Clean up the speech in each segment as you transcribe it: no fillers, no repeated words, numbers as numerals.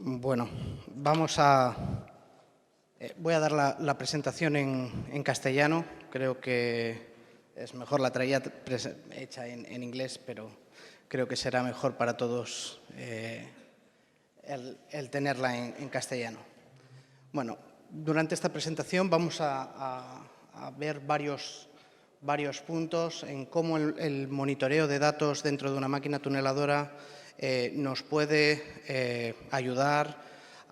Bueno, voy a dar la presentación en castellano. Creo que es mejor, la traía hecha en inglés, pero creo que será mejor para todos el tenerla en castellano. Bueno, durante esta presentación vamos a ver varios puntos en cómo el monitoreo de datos dentro de una máquina tuneladora nos puede ayudar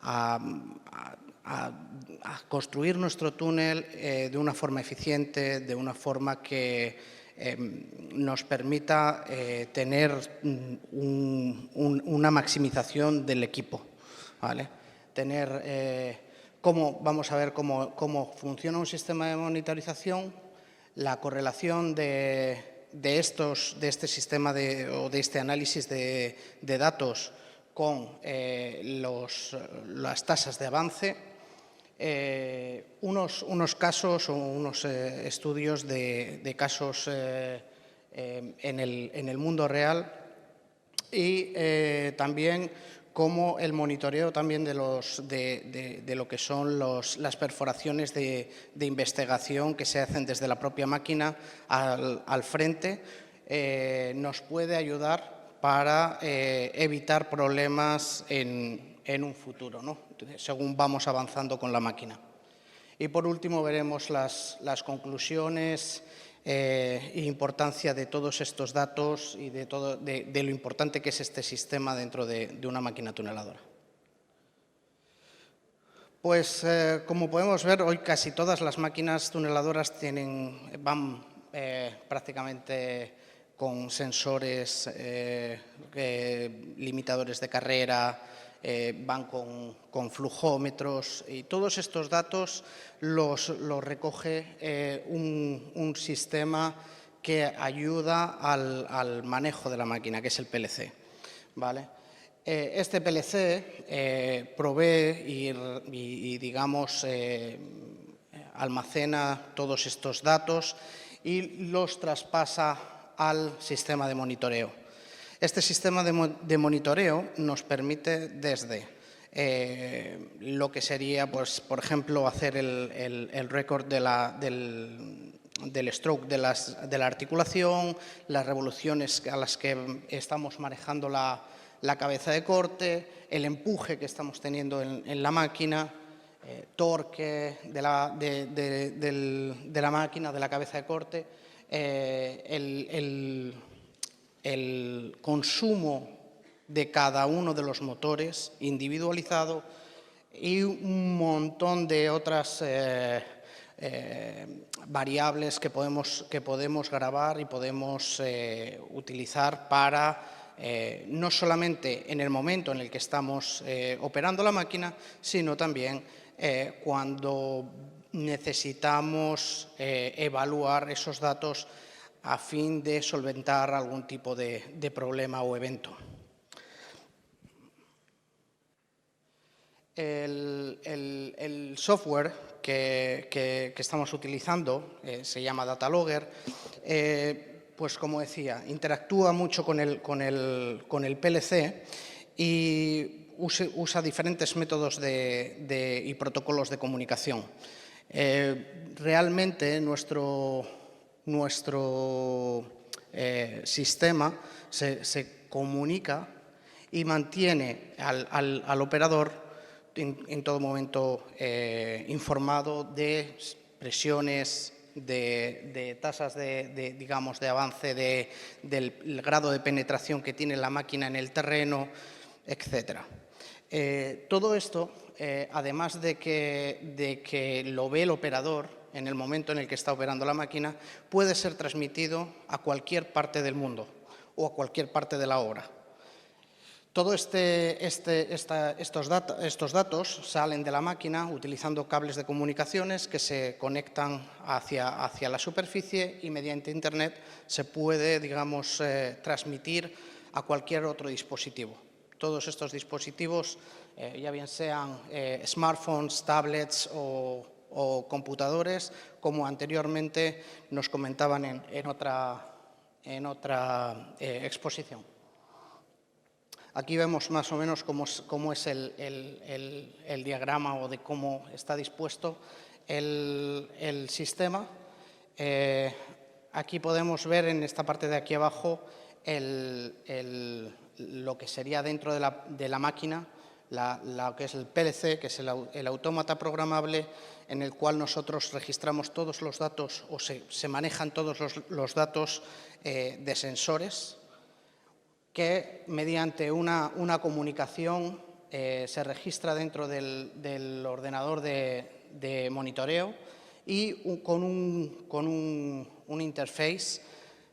a construir nuestro túnel de una forma eficiente, de una forma que nos permita tener una maximización del equipo, ¿vale? Vamos a ver cómo funciona un sistema de monitorización, la correlación de este sistema o de este análisis de datos con las tasas de avance, unos casos o unos estudios de casos en el mundo real y también como el monitoreo también de lo que son las perforaciones de investigación que se hacen desde la propia máquina al frente, nos puede ayudar para evitar problemas en un futuro, ¿no? Según vamos avanzando con la máquina. Y por último veremos las conclusiones e importancia de todos estos datos y de lo importante que es este sistema dentro de una máquina tuneladora. Pues como podemos ver, hoy casi todas las máquinas tuneladoras van prácticamente con sensores, limitadores de carrera, van con flujómetros, y todos estos datos los recoge un sistema que ayuda al manejo de la máquina, que es el PLC, ¿vale? Este PLC provee y digamos, almacena todos estos datos y los traspasa al sistema de monitoreo. Este sistema de monitoreo nos permite desde lo que sería, pues, por ejemplo, hacer el récord del stroke de la articulación, las revoluciones a las que estamos manejando la cabeza de corte, el empuje que estamos teniendo en la máquina, torque de la máquina, de la cabeza de corte, el consumo de cada uno de los motores individualizado y un montón de otras variables que podemos grabar y podemos utilizar para no solamente en el momento en el que estamos operando la máquina, sino también cuando necesitamos evaluar esos datos a fin de solventar algún tipo de problema o evento. El software que estamos utilizando se llama Datalogger. Pues como decía, interactúa mucho con el PLC y usa diferentes métodos y protocolos de comunicación. Realmente nuestro sistema se comunica y mantiene al operador en todo momento informado de presiones, de tasas digamos, de avance, del grado de penetración que tiene la máquina en el terreno, etc. Todo esto, además de que lo ve el operador en el momento en el que está operando la máquina, puede ser transmitido a cualquier parte del mundo o a cualquier parte de la obra. Todos estos datos salen de la máquina utilizando cables de comunicaciones que se conectan hacia la superficie y mediante Internet se puede, digamos, transmitir a cualquier otro dispositivo. Todos estos dispositivos, ya bien sean smartphones, tablets o computadores, como anteriormente nos comentaban en otra exposición. Aquí vemos más o menos cómo es el diagrama o de cómo está dispuesto el sistema. Aquí podemos ver en esta parte de aquí abajo lo que sería dentro de la máquina, lo que es el PLC, que es el autómata programable, en el cual nosotros registramos todos los datos o se manejan todos los datos de sensores, que mediante una comunicación se registra dentro del ordenador de monitoreo y con un interface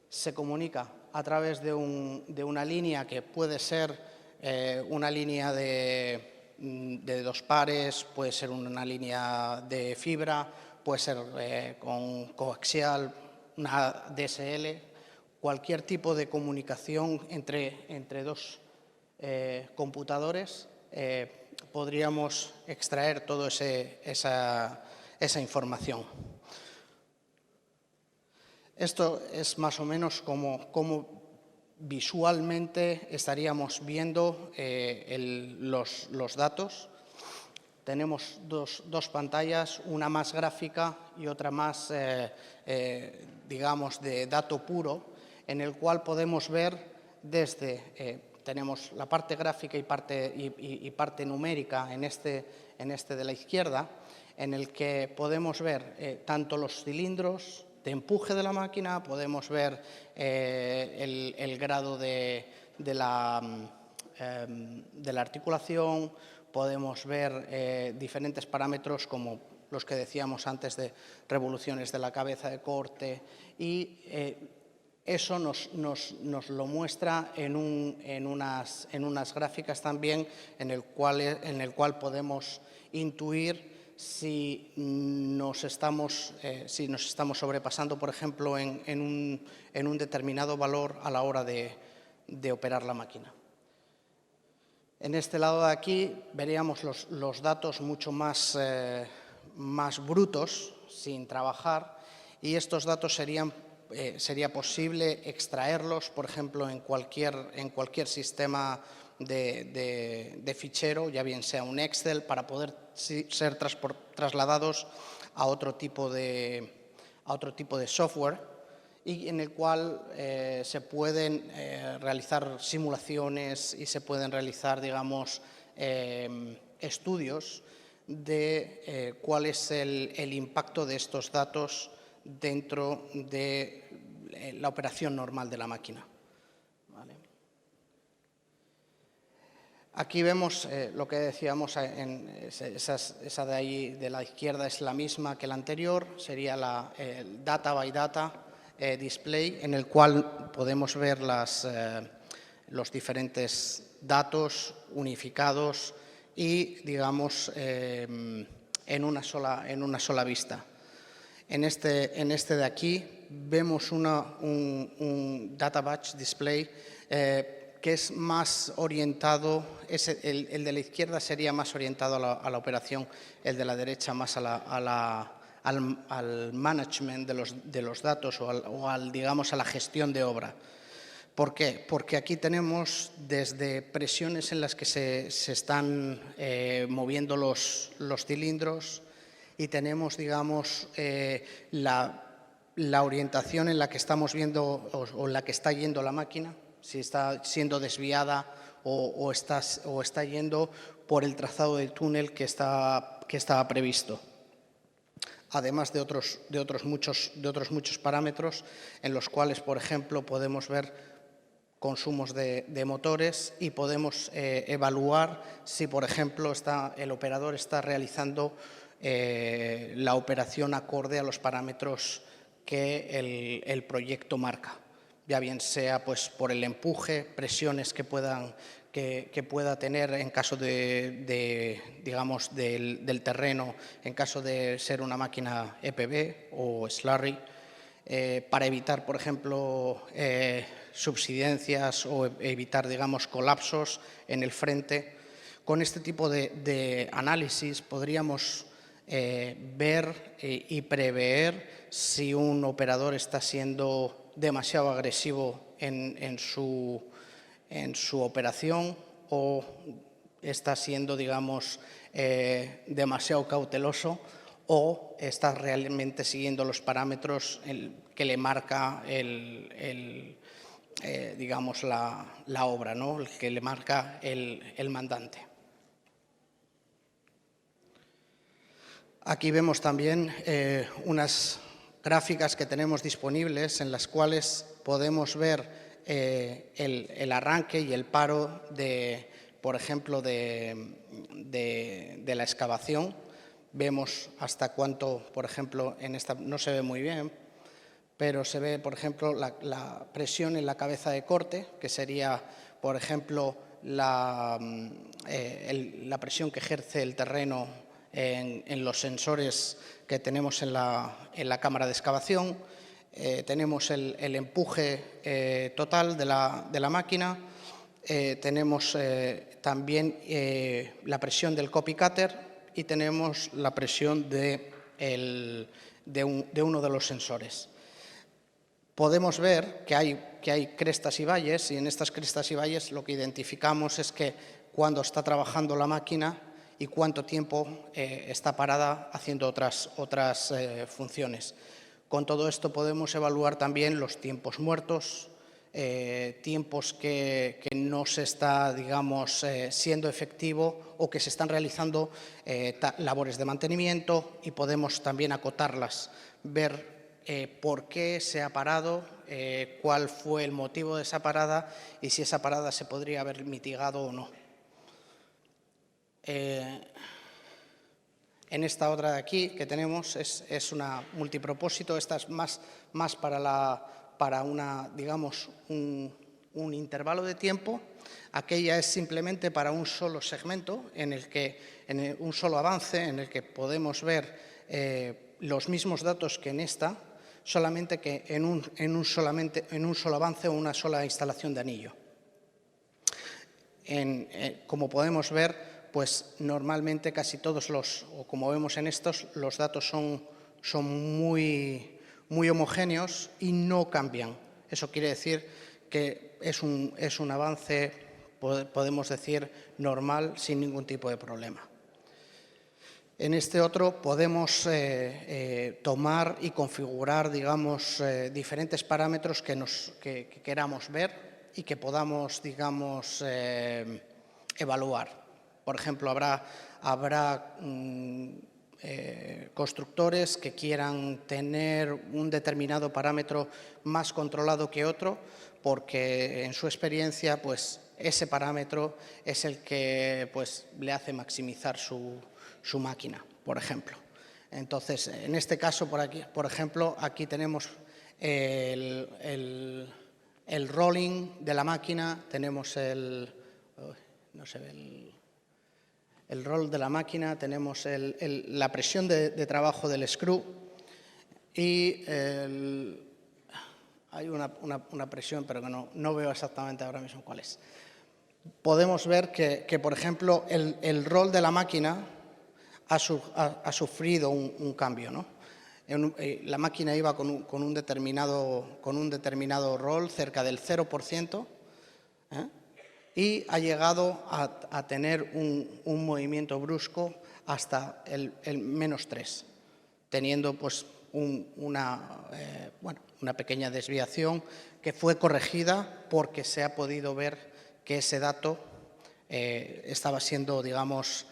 se comunica a través de una línea que puede ser una línea de 2 pares, puede ser una línea de fibra, puede ser con coaxial, una DSL, cualquier tipo de comunicación entre 2 computadores, podríamos extraer toda esa información. Esto es más o menos como visualmente estaríamos viendo los datos. Tenemos dos pantallas, una más gráfica y otra más, digamos, de dato puro, en el cual podemos ver tenemos la parte gráfica y parte numérica en este de la izquierda, en el que podemos ver tanto los cilindros de empuje de la máquina, podemos ver el grado de la articulación, podemos ver diferentes parámetros como los que decíamos antes de revoluciones de la cabeza de corte, y eso nos lo muestra en unas gráficas también en el cual podemos intuir si nos estamos sobrepasando, por ejemplo, en un determinado valor a la hora de operar la máquina. En este lado de aquí veríamos los datos mucho más brutos, sin trabajar, y estos datos sería posible extraerlos, por ejemplo, en cualquier sistema de fichero, ya bien sea un Excel, para poder ser trasladados a otro tipo de software, y en el cual se pueden realizar simulaciones y se pueden realizar, digamos, estudios de cuál es el impacto de estos datos dentro de la operación normal de la máquina. ¿Vale? Aquí vemos lo que decíamos, esa de ahí de la izquierda es la misma que la anterior, sería el Data by Data display, en el cual podemos ver los diferentes datos unificados y, digamos, en una sola vista. En este de aquí vemos un Data Batch Display que es más orientado, el de la izquierda sería más orientado a la operación, el de la derecha más al management de los datos digamos, a la gestión de obra. ¿Por qué? Porque aquí tenemos desde presiones en las que se están moviendo los cilindros, y tenemos, digamos, la orientación en la que estamos viendo o en la que está yendo la máquina, si está siendo desviada o está yendo por el trazado del túnel que estaba previsto. Además de otros muchos parámetros en los cuales, por ejemplo, podemos ver consumos de motores y podemos evaluar si, por ejemplo, el operador está realizando la operación acorde a los parámetros que el proyecto marca, ya bien sea pues, por el empuje, presiones que pueda tener en caso digamos, del terreno, en caso de ser una máquina EPB o slurry, para evitar, por ejemplo, subsidencias o evitar, digamos, colapsos en el frente. Con este tipo de análisis podríamos ver y prever si un operador está siendo demasiado agresivo en su operación o está siendo, digamos, demasiado cauteloso, o está realmente siguiendo los parámetros que le marca digamos, la obra, ¿no? El que le marca el mandante. Aquí vemos también unas gráficas que tenemos disponibles en las cuales podemos ver el arranque y el paro por ejemplo, de la excavación. Vemos hasta cuánto, por ejemplo, en esta no se ve muy bien, pero se ve, por ejemplo, la presión en la cabeza de corte, que sería, por ejemplo, la presión que ejerce el terreno en los sensores que tenemos en la cámara de excavación. Tenemos el empuje total de la máquina. Tenemos también la presión del copy cutter y tenemos la presión de uno de los sensores. Podemos ver que hay crestas y valles, y en estas crestas y valles lo que identificamos es que cuando está trabajando la máquina y cuánto tiempo está parada haciendo otras funciones. Con todo esto podemos evaluar también los tiempos muertos, tiempos que no se está, digamos, siendo efectivo o que se están realizando labores de mantenimiento, y podemos también acotarlas, ver por qué se ha parado, cuál fue el motivo de esa parada y si esa parada se podría haber mitigado o no. En esta otra de aquí que tenemos es una multipropósito. Esta es más para digamos, un intervalo de tiempo. Aquella es simplemente para un solo segmento, un solo avance, en el que podemos ver los mismos datos que en esta, solamente que en un solo avance o una sola instalación de anillo. Como podemos ver, pues normalmente casi todos o como vemos en estos, los datos son muy homogéneos y no cambian. Eso quiere decir que es un avance, podemos decir, normal, sin ningún tipo de problema. En este otro podemos tomar y configurar, digamos, diferentes parámetros que queramos ver y que podamos, digamos, evaluar. Por ejemplo, habrá constructores que quieran tener un determinado parámetro más controlado que otro, porque en su experiencia, pues, ese parámetro es el que, pues, le hace maximizar su máquina, por ejemplo. Entonces, en este caso, por ejemplo, aquí tenemos el rolling de la máquina, tenemos no se ve el roll de la máquina, tenemos la presión de trabajo del screw y hay una presión, pero que no veo exactamente ahora mismo cuál es. Podemos ver que por ejemplo, el roll de la máquina ha sufrido un cambio, ¿no? La máquina iba con un determinado roll, cerca del 0%, y ha llegado a tener un movimiento brusco hasta el -3, teniendo pues una pequeña desviación que fue corregida porque se ha podido ver que ese dato estaba siendo, digamos,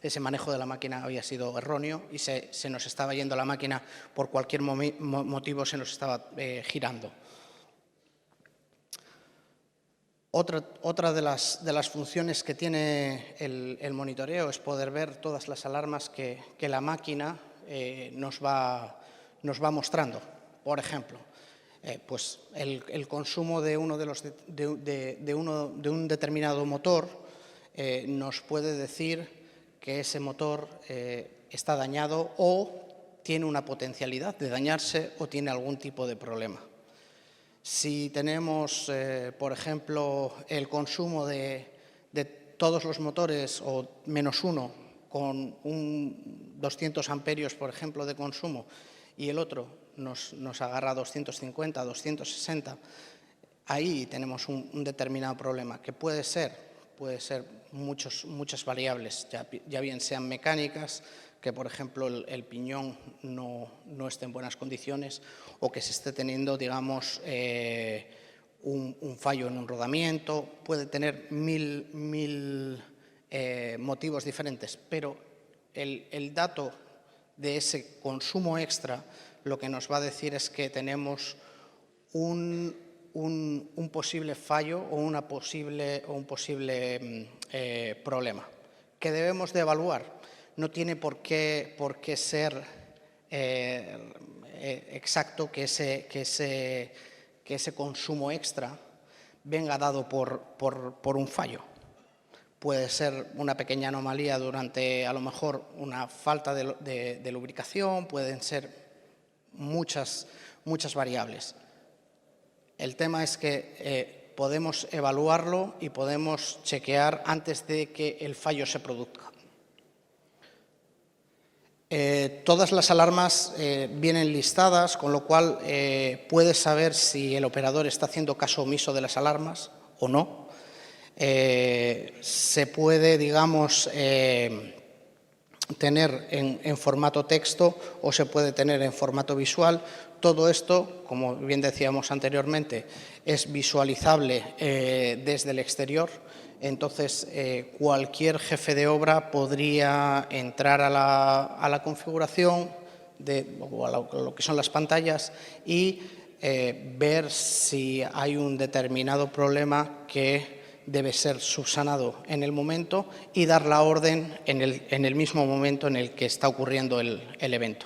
ese manejo de la máquina había sido erróneo y se nos estaba yendo la máquina, por cualquier motivo se nos estaba girando. Otra de las funciones que tiene el monitoreo es poder ver todas las alarmas que la máquina nos va mostrando. Por ejemplo, pues el consumo de un determinado motor nos puede decir que ese motor está dañado o tiene una potencialidad de dañarse o tiene algún tipo de problema. Si tenemos, por ejemplo, el consumo de todos los motores o -1 con 200 amperios, por ejemplo, de consumo, y el otro nos agarra a 250, 260, ahí tenemos un determinado problema, que puede ser muchas variables, ya bien sean mecánicas, que por ejemplo el piñón no esté en buenas condiciones, o que se esté teniendo, digamos, un fallo en un rodamiento. Puede tener mil motivos diferentes, pero el dato de ese consumo extra lo que nos va a decir es que tenemos un posible fallo o un posible problema que debemos de evaluar. No tiene por qué ser exacto que ese consumo extra venga dado por un fallo. Puede ser una pequeña anomalía durante, a lo mejor, una falta de lubricación, pueden ser muchas variables. El tema es que podemos evaluarlo y podemos chequear antes de que el fallo se produzca. Todas las alarmas vienen listadas, con lo cual puedes saber si el operador está haciendo caso omiso de las alarmas o no. Se puede, digamos, tener en formato texto o se puede tener en formato visual. Todo esto, como bien decíamos anteriormente, es visualizable desde el exterior. Entonces, cualquier jefe de obra podría entrar a la configuración o a lo que son las pantallas y ver si hay un determinado problema que debe ser subsanado en el momento y dar la orden en el mismo momento en el que está ocurriendo el evento.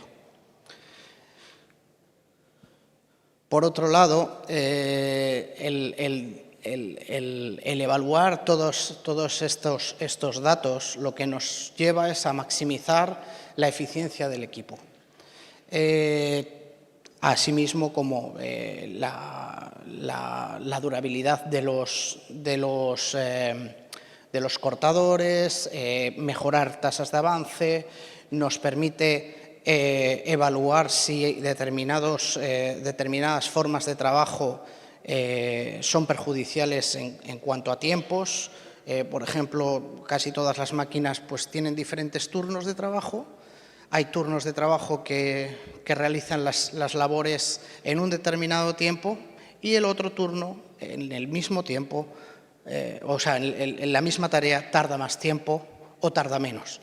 Por otro lado, el evaluar todos estos datos lo que nos lleva es a maximizar la eficiencia del equipo. Asimismo, como la durabilidad de los cortadores, mejorar tasas de avance, nos permite evaluar si determinadas formas de trabajo son perjudiciales en cuanto a tiempos. Por ejemplo, casi todas las máquinas pues, tienen diferentes turnos de trabajo. Hay turnos de trabajo que realizan las labores en un determinado tiempo y el otro turno, en el mismo tiempo, o sea, en la misma tarea, tarda más tiempo o tarda menos.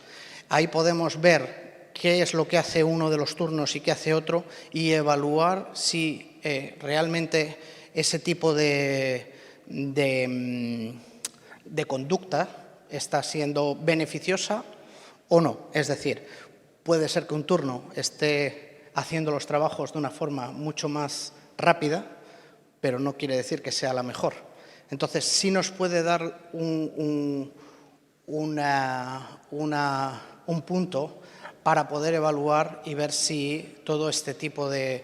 Ahí podemos ver qué es lo que hace uno de los turnos y qué hace otro y evaluar si realmente ese tipo de conducta está siendo beneficiosa o no. Es decir, puede ser que un turno esté haciendo los trabajos de una forma mucho más rápida, pero no quiere decir que sea la mejor. Entonces, sí nos puede dar un punto para poder evaluar y ver si todo este tipo de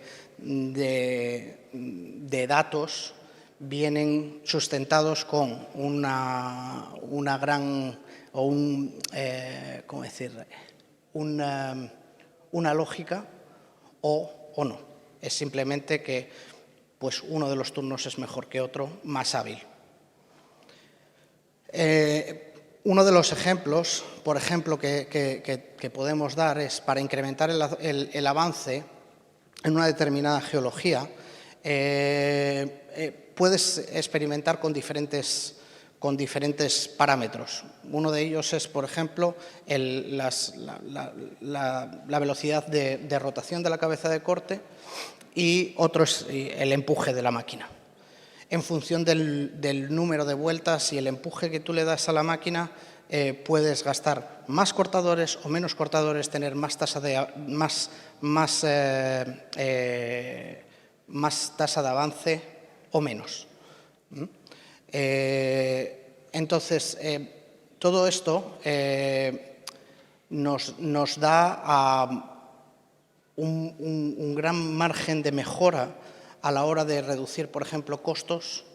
datos vienen sustentados con una gran o ¿cómo decir? Una lógica o no. Es simplemente que pues, uno de los turnos es mejor que otro, más hábil. Uno de los ejemplos, por ejemplo, que podemos dar es para incrementar el avance en una determinada geología, puedes experimentar con diferentes parámetros. Uno de ellos es, por ejemplo, la velocidad de rotación de la cabeza de corte y otro es el empuje de la máquina. En función del número de vueltas y el empuje que tú le das a la máquina, puedes gastar más cortadores o menos cortadores, tener más tasa de avance o menos. Entonces, todo esto nos da un gran margen de mejora a la hora de reducir, por ejemplo, costos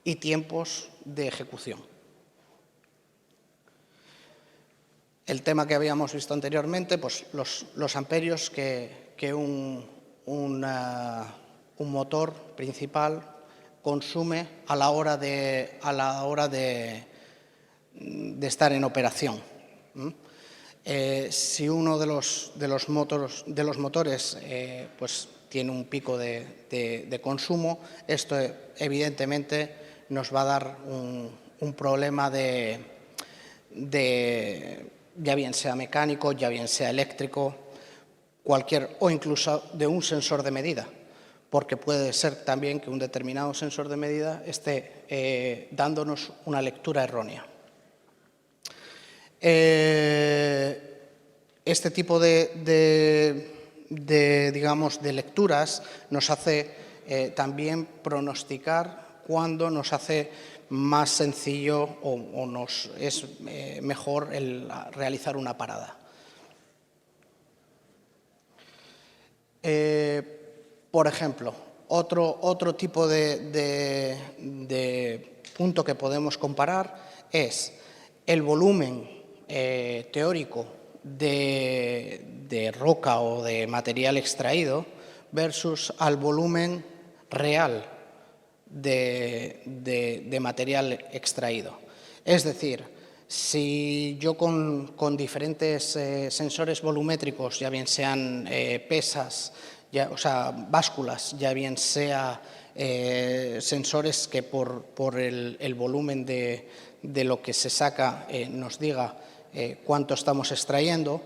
y tiempos de ejecución. El tema que habíamos visto anteriormente, pues los amperios que un un motor principal consume a la hora de estar en operación. Si uno de los motores pues, tiene un pico de consumo, esto evidentemente nos va a dar un problema ya bien sea mecánico, ya bien sea eléctrico, o incluso de un sensor de medida, porque puede ser también que un determinado sensor de medida esté dándonos una lectura errónea. Este tipo digamos, de lecturas nos hace también pronosticar cuándo nos hace más sencillo o nos es mejor realizar una parada. Por ejemplo, otro tipo de punto que podemos comparar es el volumen teórico de roca o de material extraído versus al volumen real de material extraído. Es decir, si yo con diferentes sensores volumétricos, ya bien sean pesas, o sea, básculas, ya bien sea sensores que por el volumen de lo que se saca nos diga cuánto estamos extrayendo,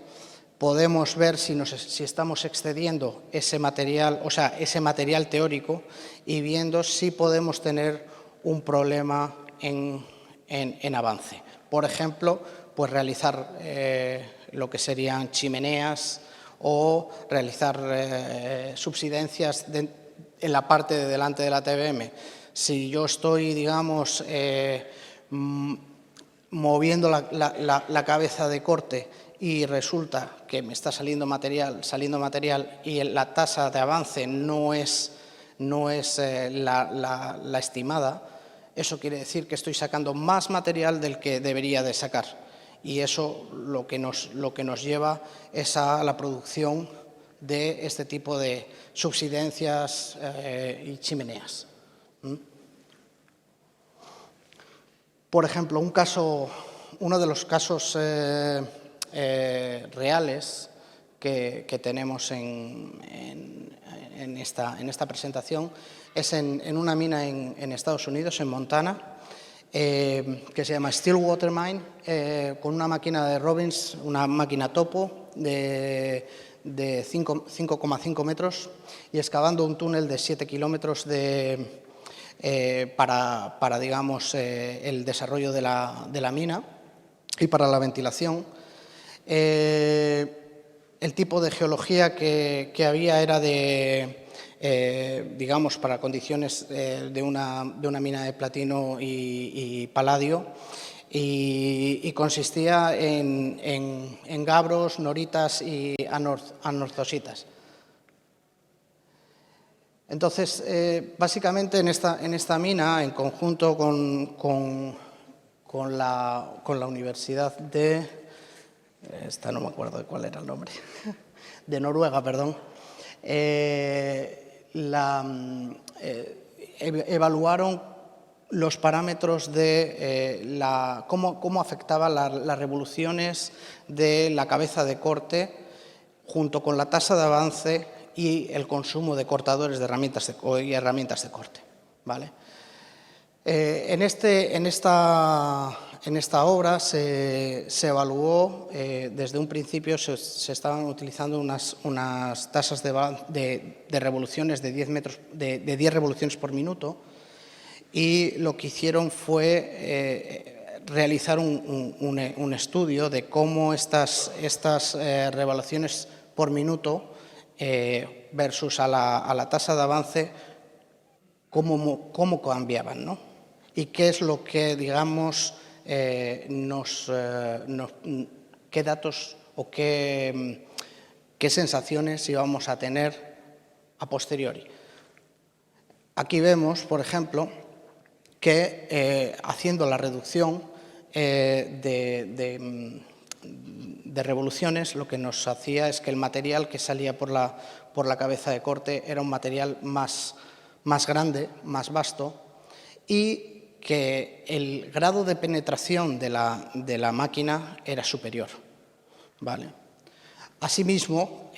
podemos ver si estamos excediendo ese material, o sea, ese material teórico, y viendo si podemos tener un problema en avance. Por ejemplo, pues realizar lo que serían chimeneas o realizar subsidencias en la parte de delante de la TBM. Si yo estoy, digamos, moviendo la cabeza de corte y resulta que me está saliendo material y la tasa de avance no es la estimada, eso quiere decir que estoy sacando más material del que debería de sacar. Y eso lo que nos lleva es a la producción de este tipo de subsidencias y chimeneas. Por ejemplo, uno de los casos reales que tenemos en esta presentación es en una mina en Estados Unidos, en Montana, que se llama Stillwater Mine, con una máquina de Robbins, una máquina topo de 5,5 metros y excavando un túnel de 7 kilómetros para digamos, el desarrollo de la mina y para la ventilación. El tipo de geología que había era digamos, para condiciones de una mina de platino y paladio, y consistía en gabros, noritas y anortositas. Entonces, básicamente en esta mina, en conjunto con la Universidad esta no me acuerdo de cuál era el nombre, de Noruega, perdón, evaluaron los parámetros de cómo afectaba las revoluciones de la cabeza de corte junto con la tasa de avance y el consumo de cortadores de herramientas de corte, ¿vale? En esta obra se evaluó, desde un principio se estaban utilizando unas tasas de revoluciones de 10 revoluciones por minuto, y lo que hicieron fue realizar un estudio de cómo estas revoluciones por minuto versus a la tasa de avance, cómo cambiaban, ¿no? Y qué es lo que, digamos, qué datos o qué sensaciones íbamos a tener a posteriori. Aquí vemos, por ejemplo, que haciendo la reducción de de revoluciones, lo que nos hacía es que el material que salía por la cabeza de corte era un material más grande, más vasto, y que el grado de penetración de la máquina era superior, ¿vale? Asimismo,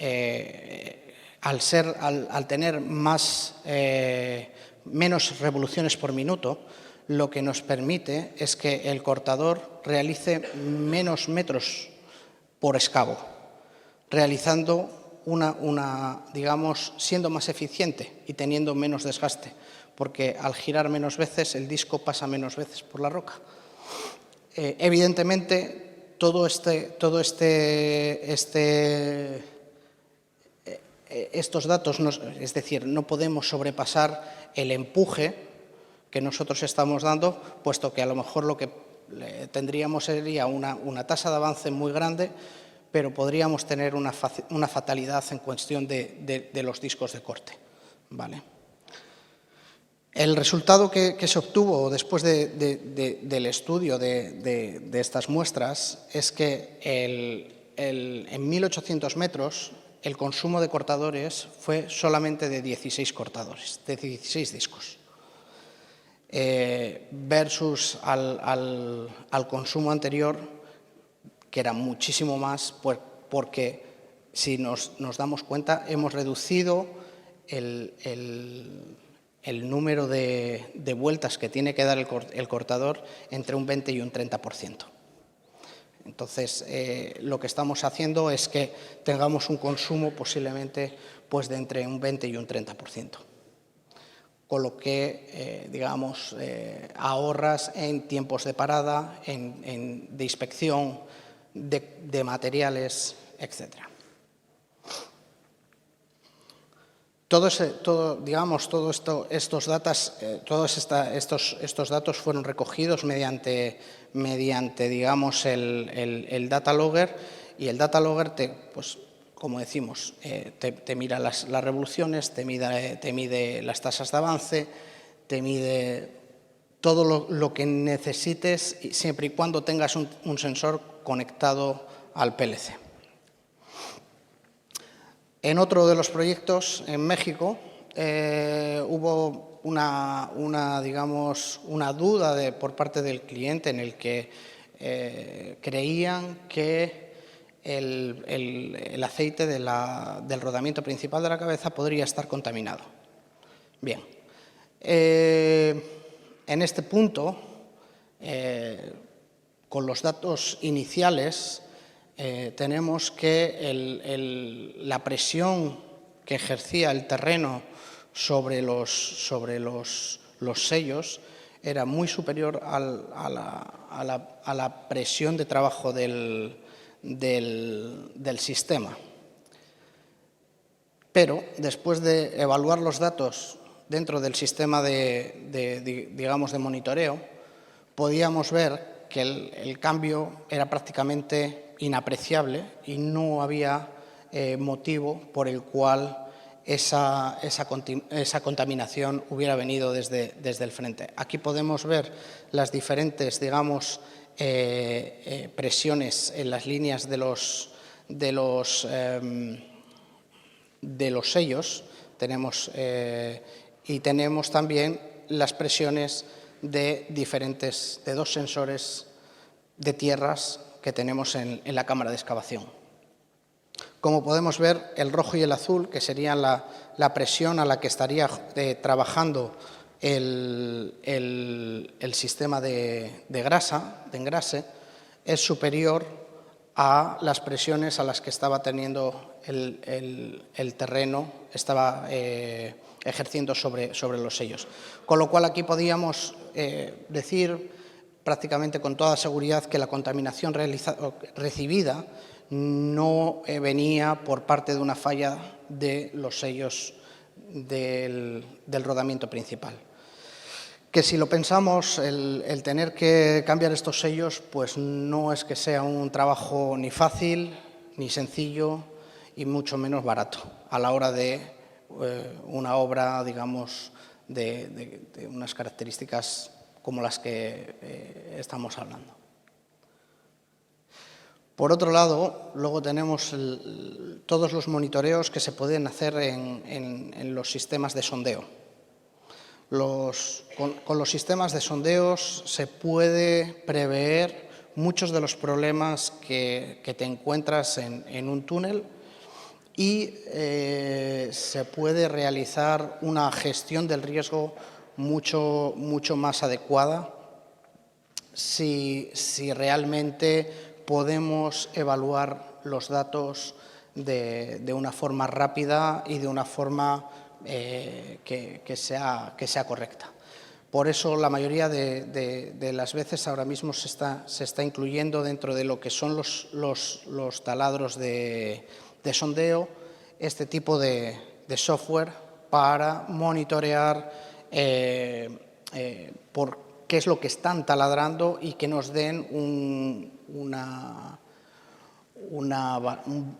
al tener menos revoluciones por minuto, lo que nos permite es que el cortador realice menos metros por escabo, realizando digamos, siendo más eficiente y teniendo menos desgaste, porque al girar menos veces el disco pasa menos veces por la roca. Evidentemente, estos datos, es decir, no podemos sobrepasar el empuje que nosotros estamos dando, puesto que a lo mejor lo que tendríamos sería una tasa de avance muy grande, pero podríamos tener una fatalidad en cuestión de los discos de corte, ¿vale? El resultado que se obtuvo después del estudio de estas muestras es que en 1.800 metros el consumo de cortadores fue solamente de 16 cortadores, de 16 discos, versus al consumo anterior, que era muchísimo más, pues, porque si nos damos cuenta hemos reducido el número de vueltas que tiene que dar el cortador entre un 20 y un 30%. Entonces, lo que estamos haciendo es que tengamos un consumo posiblemente pues, de entre un 20 y un 30%. Con lo que, digamos, ahorras en tiempos de parada, de inspección, de materiales, etcétera. Todos estos datos fueron recogidos mediante digamos, el data logger, y el data logger, pues, como decimos, te mira las revoluciones, te mide las tasas de avance, te mide todo lo que necesites, siempre y cuando tengas un sensor conectado al PLC. En otro de los proyectos, en México, hubo una duda por parte del cliente en el que creían que el aceite del rodamiento principal de la cabeza podría estar contaminado. Bien, en este punto, con los datos iniciales, tenemos que la presión que ejercía el terreno sobre los sellos era muy superior a la presión de trabajo del sistema. Pero después de evaluar los datos dentro del sistema digamos, de monitoreo, podíamos ver que el cambio era prácticamente inapreciable y no había motivo por el cual esa contaminación hubiera venido desde el frente. Aquí podemos ver las diferentes, digamos, presiones en las líneas de los sellos, y tenemos también las presiones de dos sensores de tierras que tenemos en la cámara de excavación. Como podemos ver, el rojo y el azul, que serían la presión a la que estaría trabajando el sistema de engrase, es superior a las presiones a las que estaba teniendo el terreno, estaba ejerciendo sobre los sellos. Con lo cual, aquí podíamos decir prácticamente con toda seguridad que la contaminación recibida no venía por parte de una falla de los sellos del rodamiento principal. Que si lo pensamos, el tener que cambiar estos sellos, pues no es que sea un trabajo ni fácil, ni sencillo, y mucho menos barato, a la hora de una obra, digamos, de unas características como las que estamos hablando. Por otro lado, luego tenemos todos los monitoreos que se pueden hacer en los sistemas de sondeo. Con los sistemas de sondeos se puede prever muchos de los problemas que te encuentras en un túnel y se puede realizar una gestión del riesgo mucho más adecuada si realmente podemos evaluar los datos de una forma rápida y de una forma que sea correcta. Por eso, la mayoría de las veces ahora mismo se está incluyendo dentro de lo que son los taladros de sondeo este tipo de software para monitorear por qué es lo que están taladrando y que nos den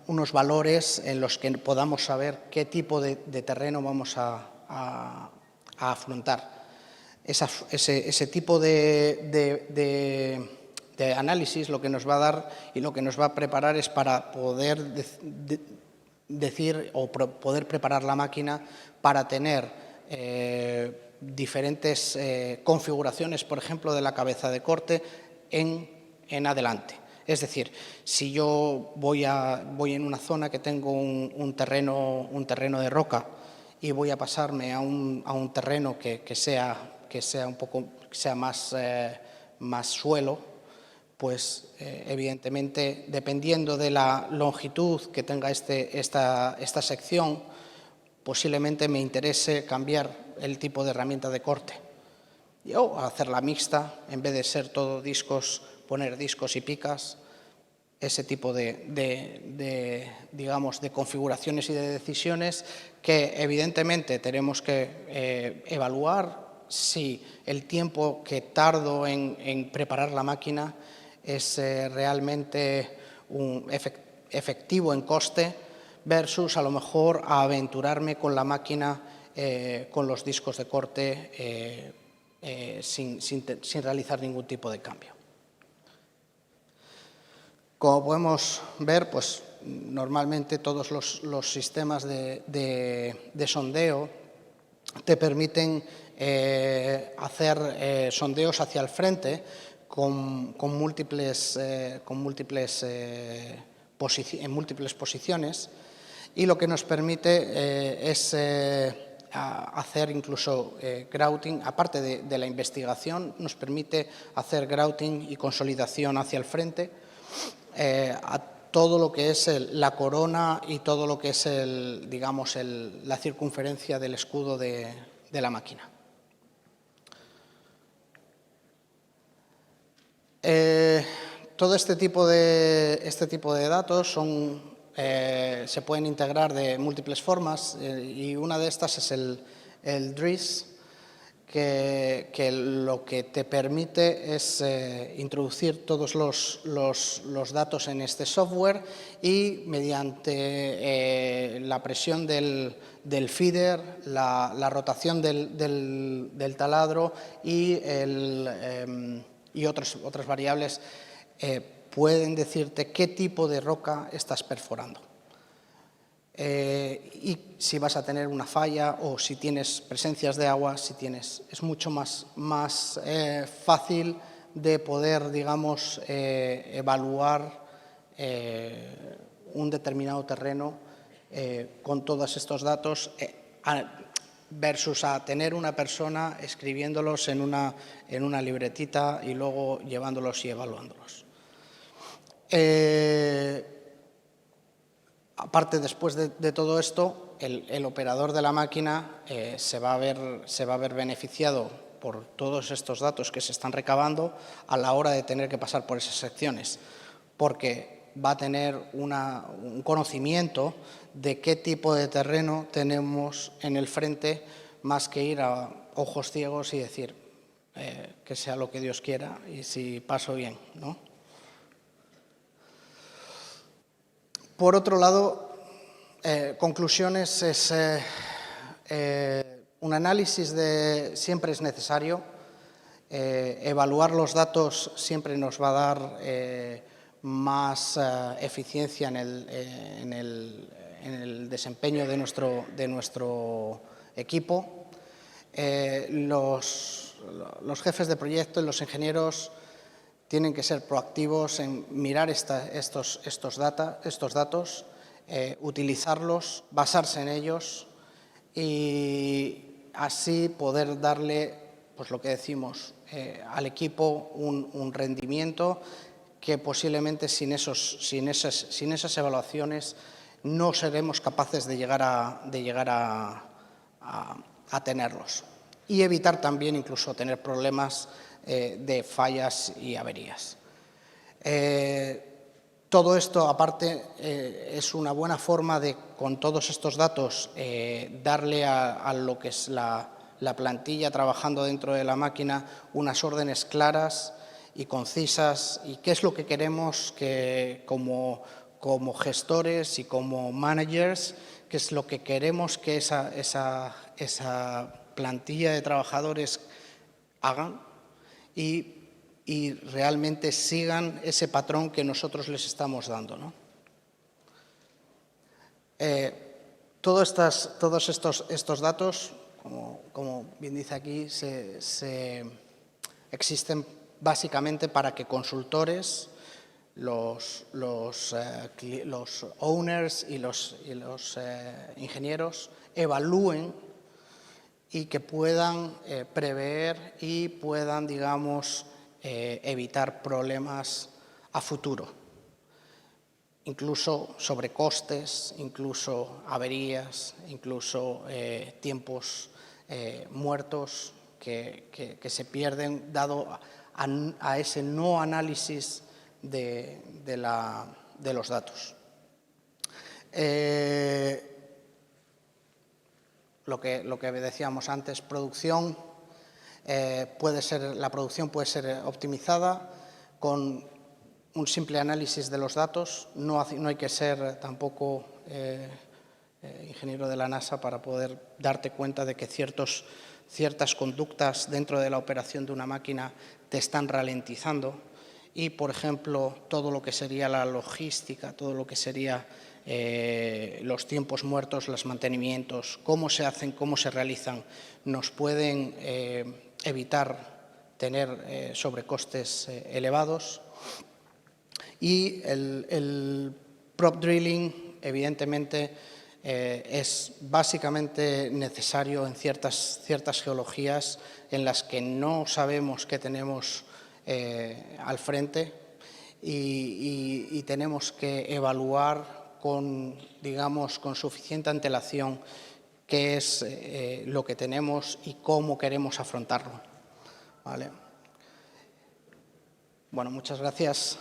unos valores en los que podamos saber qué tipo de terreno vamos a afrontar. Ese tipo de análisis lo que nos va a dar y lo que nos va a preparar es para poder decir o poder preparar la máquina para tener diferentes configuraciones, por ejemplo, de la cabeza de corte en adelante. Es decir, si yo voy en una zona que tengo un terreno de roca y voy a pasarme a un terreno que sea más suelo, pues evidentemente, dependiendo de la longitud que tenga esta sección, posiblemente me interese cambiar el tipo de herramienta de corte o hacerla mixta, en vez de ser todo discos, poner discos y picas. Ese tipo digamos, de configuraciones y de decisiones que evidentemente tenemos que evaluar si el tiempo que tardo en preparar la máquina es realmente efectivo en coste versus a lo mejor aventurarme con la máquina con los discos de corte sin realizar ningún tipo de cambio. Como podemos ver, pues normalmente todos los sistemas de sondeo te permiten hacer sondeos hacia el frente en múltiples posiciones, y lo que nos permite es hacer incluso grouting, aparte de la investigación, nos permite hacer grouting y consolidación hacia el frente a todo lo que es la corona y todo lo que es la circunferencia del escudo de la máquina. Todo este tipo de datos se pueden integrar de múltiples formas y una de estas es el DRIS, que lo que te permite es introducir todos los datos en este software y mediante la presión del feeder, la rotación del taladro y otras variables pueden decirte qué tipo de roca estás perforando. Y si vas a tener una falla o si tienes presencias de agua, es mucho más fácil de poder, digamos, evaluar un determinado terreno con todos estos datos versus a tener una persona escribiéndolos en una libretita y luego llevándolos y evaluándolos. Aparte, después de todo esto, el operador de la máquina se va a ver beneficiado por todos estos datos que se están recabando a la hora de tener que pasar por esas secciones, porque va a tener un conocimiento de qué tipo de terreno tenemos en el frente, más que ir a ojos ciegos y decir que sea lo que Dios quiera y si paso bien, ¿no? Por otro lado, conclusiones es un análisis siempre es necesario. Evaluar los datos siempre nos va a dar más eficiencia en el desempeño de nuestro equipo. Los jefes de proyecto y los ingenieros tienen que ser proactivos en mirar estos datos, utilizarlos, basarse en ellos y así poder darle, pues lo que decimos, al equipo un rendimiento que posiblemente sin esas evaluaciones no seremos capaces de llegar a tenerlos. Y evitar también incluso tener problemas de fallas y averías. Todo esto, aparte, es una buena forma de, con todos estos datos, darle a lo que es la plantilla trabajando dentro de la máquina unas órdenes claras y concisas, y qué es lo que queremos que como gestores y como managers, qué es lo que queremos que esa plantilla de trabajadores hagan y realmente sigan ese patrón que nosotros les estamos dando, ¿no? Todos estos datos, como bien dice aquí, existen básicamente para que consultores, los owners y los ingenieros evalúen y que puedan prever y puedan, digamos, evitar problemas a futuro, incluso sobrecostes, incluso averías, incluso tiempos muertos que se pierden dado a ese no análisis de los datos. Lo que decíamos antes, producción, la producción puede ser optimizada con un simple análisis de los datos. No hay que ser tampoco ingeniero de la NASA para poder darte cuenta de que ciertas conductas dentro de la operación de una máquina te están ralentizando y, por ejemplo, todo lo que sería la logística, todo lo que sería los tiempos muertos, los mantenimientos, cómo se hacen, cómo se realizan, nos pueden evitar tener sobrecostes elevados. Y el prop drilling, evidentemente, es básicamente necesario en ciertas geologías en las que no sabemos qué tenemos al frente y tenemos que evaluar digamos, con suficiente antelación qué es lo que tenemos y cómo queremos afrontarlo. ¿Vale? Bueno, muchas gracias.